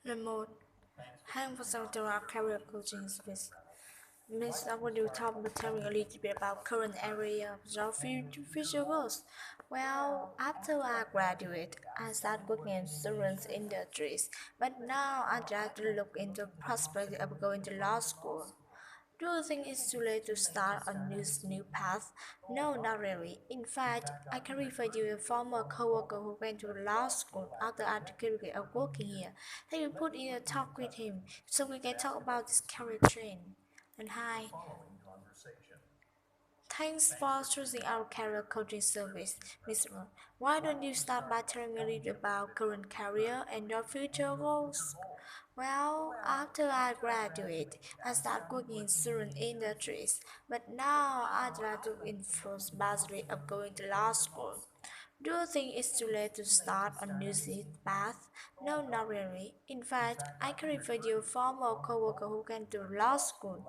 Remote. Hang for some career coaching space. Miss, I want to talk about telling a little bit about current area of your future goals. Well, after I graduate, I start working in insurance industries, but now I try to look into the prospect of going to law school. Do you think it's too late to start on this new path? No, not really. In fact, I can refer you to a former coworker who went to law school after I graduated of working here. Let me put in a talk with him so we can talk about this career trend. And hi, thanks for choosing our career coaching service, Miss Ron. Why don't you start by telling me a little about current career and your future goals? Well, after I graduate, I started working in certain industries, but now I'd like to influence badly of going to law school. Do you think it's too late to start a new path? No, not really. In fact, I can refer you a former coworker who went to law school.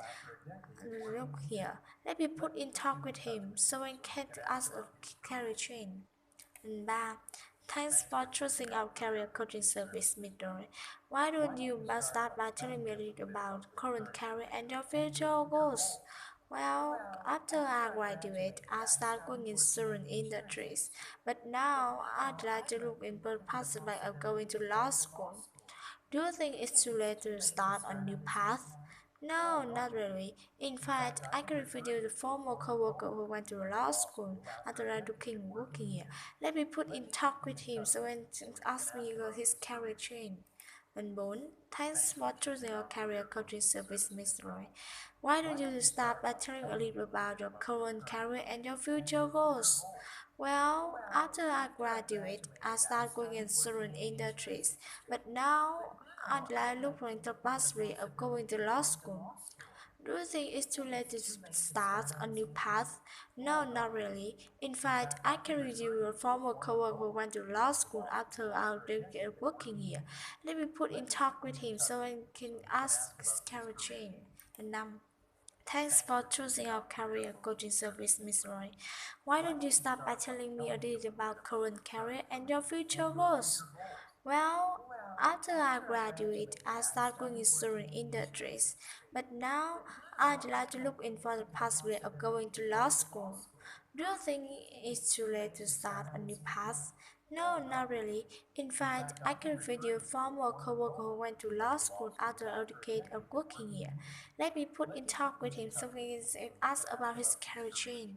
Look here, let me put in talk with him so I can ask a career change. And back. Thanks for choosing our career coaching service, Midori. Why don't you start by telling me a little about current career and your future goals? Well, after I graduate, I start working in certain industries, but now I'd like to look into the possibility of going to law school. Do you think it's too late to start a new path? No, not really. In fact, I can refer you the former coworker who went to law school after I working here. Let me put in talk with him so when he asks me about his career change. And Bone, thanks for choosing your career coaching service, Miss Roy. Why don't you start by telling a little about your current career and your future goals? Well, after I graduate, I start going in certain industries, but now I'd like looking into the possibility of going to law school. Do you think it's too late to start a new path? No, not really. In fact, I can review your former coworker who went to law school after our working here. Let me put in talk with him so I can ask his career change. And thanks for choosing our career coaching service, Miss Roy. Why don't you start by telling me a little about current career and your future goals? Well, after I graduate, I start going in certain industries, but now I'd like to look in for the possibility of going to law school. Do you think it's too late to start a new path? No, not really. In fact, I can refer you a former coworker who went to law school after a decade of working here. Let me put in talk with him so we can ask about his career change.